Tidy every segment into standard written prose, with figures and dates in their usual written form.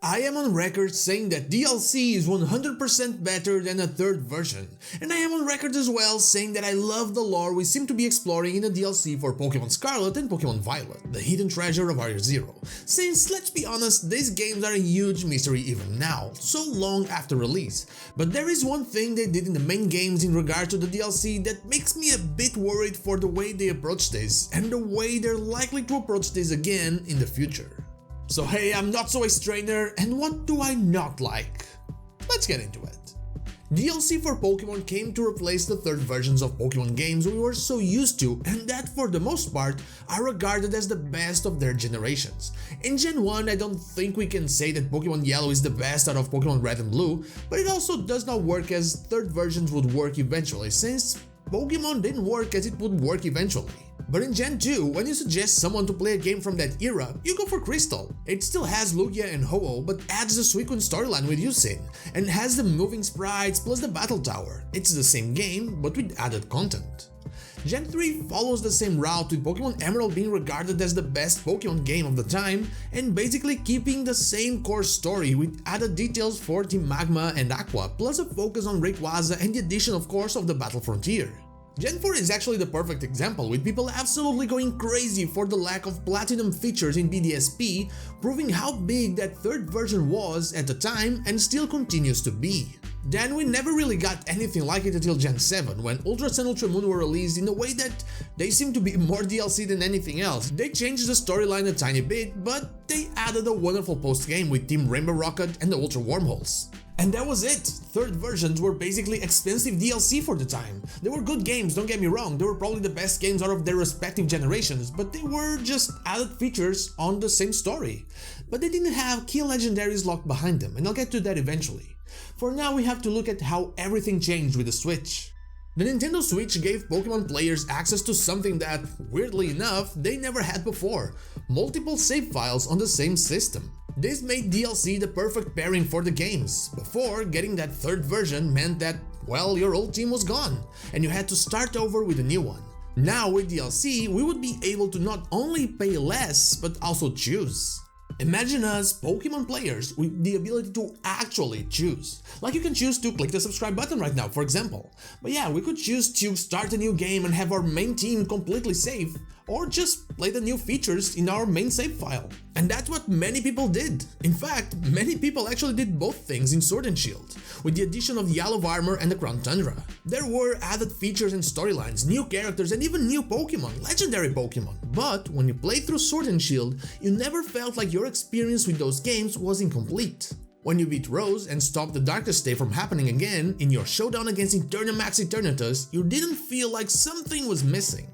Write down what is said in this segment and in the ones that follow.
I am on record saying that DLC is 100% better than a third version, and I am on record as well saying that I love the lore we seem to be exploring in the DLC for Pokemon Scarlet and Pokemon Violet, the hidden treasure of Area Zero, since, let's be honest, these games are a huge mystery even now, so long after release. But there is one thing they did in the main games in regard to the DLC that makes me a bit worried for the way they approach this, and the way they're likely to approach this again in the future. So hey, I'm not so a strainer, and what do I not like? Let's get into it. DLC for Pokemon came to replace the third versions of Pokemon games we were so used to, and that for the most part are regarded as the best of their generations. In Gen 1, I don't think we can say that Pokemon Yellow is the best out of Pokemon Red and Blue, but it also does not work as third versions would work eventually, since Pokemon didn't work as it would work eventually. But in Gen 2, when you suggest someone to play a game from that era, you go for Crystal. It still has Lugia and Ho-Oh, but adds the Suicune storyline with Yusin, and has the moving sprites plus the battle tower. It's the same game, but with added content. Gen 3 follows the same route, with Pokemon Emerald being regarded as the best Pokemon game of the time, and basically keeping the same core story with added details for Team Magma and Aqua, plus a focus on Rayquaza and the addition of course of the Battle Frontier. Gen 4 is actually the perfect example, with people absolutely going crazy for the lack of platinum features in BDSP, proving how big that third version was at the time and still continues to be. Then we never really got anything like it until Gen 7, when Ultra Sun Ultra Moon were released in a way that they seem to be more DLC than anything else. They changed the storyline a tiny bit, but they added a wonderful post-game with Team Rainbow Rocket and the Ultra Wormholes. And that was it. Third versions were basically expensive DLC for the time. They were good games, don't get me wrong, they were probably the best games out of their respective generations, but they were just added features on the same story. But they didn't have key legendaries locked behind them, and I'll get to that eventually. For now, we have to look at how everything changed with the Switch. The Nintendo Switch gave Pokemon players access to something that, weirdly enough, they never had before: multiple save files on the same system. This made DLC the perfect pairing for the games. Before, getting that third version meant that, well, your old team was gone, and you had to start over with a new one. Now with DLC, we would be able to not only pay less, but also choose. Imagine us, Pokemon players, with the ability to actually choose. Like you can choose to click the subscribe button right now, for example. But yeah, we could choose to start a new game and have our main team completely safe, or just play the new features in our main save file. And that's what many people did. In fact, many people actually did both things in Sword and Shield, with the addition of the Yellow Armor and the Crown Tundra. There were added features and storylines, new characters, and even new Pokemon, legendary Pokemon. But when you played through Sword and Shield, you never felt like your experience with those games was incomplete. When you beat Rose and stopped the Darkest Day from happening again in your showdown against Eternamax Eternatus, you didn't feel like something was missing.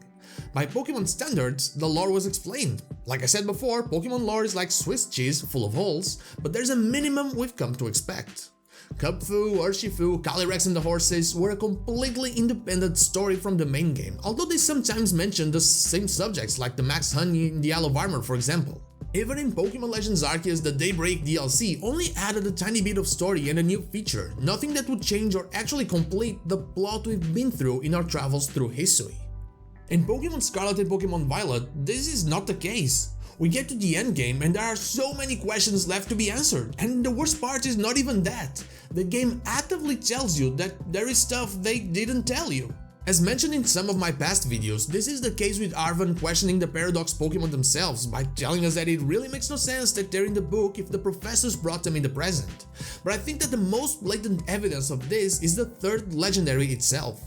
By Pokemon standards, the lore was explained. Like I said before, Pokemon lore is like Swiss cheese full of holes, but there's a minimum we've come to expect. Kubfu, Urshifu, Calyrex and the horses were a completely independent story from the main game, although they sometimes mention the same subjects like the Max Honey and the Yellow Armor, for example. Even in Pokemon Legends Arceus, the Daybreak DLC only added a tiny bit of story and a new feature, nothing that would change or actually complete the plot we've been through in our travels through history. In Pokemon Scarlet and Pokemon Violet, this is not the case. We get to the endgame and there are so many questions left to be answered, and the worst part is not even that. The game actively tells you that there is stuff they didn't tell you. As mentioned in some of my past videos, this is the case with Arven questioning the Paradox Pokémon themselves by telling us that it really makes no sense that they're in the book if the professors brought them in the present. But I think that the most blatant evidence of this is the third legendary itself.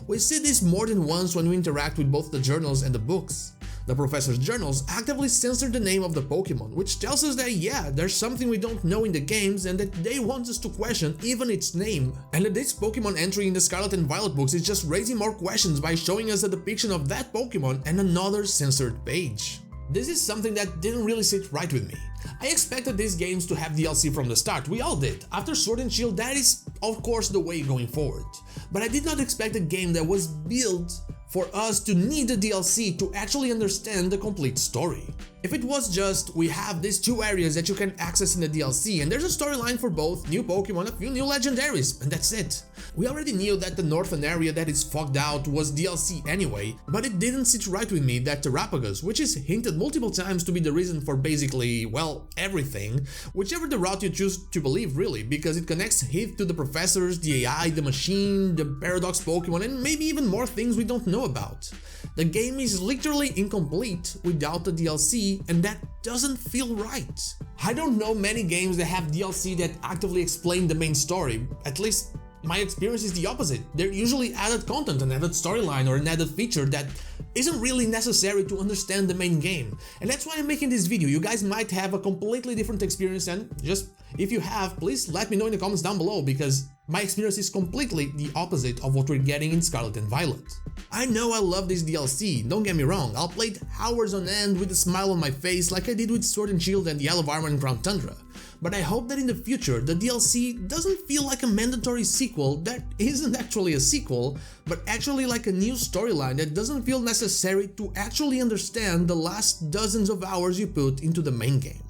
We see this more than once when we interact with both the journals and the books. The professor's journals actively censor the name of the Pokemon, which tells us that yeah, there's something we don't know in the games and that they want us to question even its name. And that this Pokemon entry in the Scarlet and Violet books is just raising more questions by showing us a depiction of that Pokemon and another censored page. This is something that didn't really sit right with me. I expected these games to have DLC from the start, we all did. After Sword and Shield, that is of course the way going forward. But I did not expect a game that was built for us to need the DLC to actually understand the complete story. If it was just, we have these two areas that you can access in the DLC and there's a storyline for both new Pokemon, a few new legendaries, and that's it. We already knew that the northern area that is fogged out was DLC anyway, but it didn't sit right with me that Terrapagus, which is hinted multiple times to be the reason for basically, well, everything, whichever the route you choose to believe really, because it connects Heath to the professors, the AI, the machine, the Paradox Pokémon, and maybe even more things we don't know about. The game is literally incomplete without the DLC, and that doesn't feel right. I don't know many games that have DLC that actively explain the main story. At least my experience is the opposite. They're usually added content, an added storyline, or an added feature that isn't really necessary to understand the main game. And that's why I'm making this video. You guys might have a completely different experience, and just if you have, please let me know in the comments down below, because my experience is completely the opposite of what we're getting in Scarlet and Violet. I know I love this DLC, don't get me wrong, I'll play it hours on end with a smile on my face like I did with Sword and Shield and Yellow Armor and Crown Tundra. But I hope that in the future the DLC doesn't feel like a mandatory sequel that isn't actually a sequel, but actually like a new storyline that doesn't feel necessary to actually understand the last dozens of hours you put into the main game.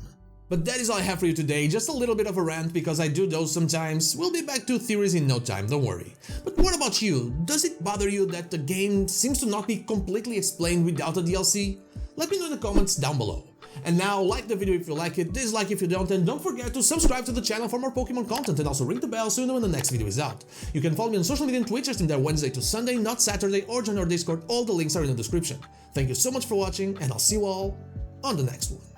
But that is all I have for you today, just a little bit of a rant because I do those sometimes. We'll be back to theories in no time, don't worry. But what about you? Does it bother you that the game seems to not be completely explained without a DLC? Let me know in the comments down below. And now, like the video if you like it, dislike if you don't, and don't forget to subscribe to the channel for more Pokemon content and also ring the bell so you know when the next video is out. You can follow me on social media and Twitch, stream there Wednesday to Sunday, not Saturday, or join our Discord, all the links are in the description. Thank you so much for watching, and I'll see you all on the next one.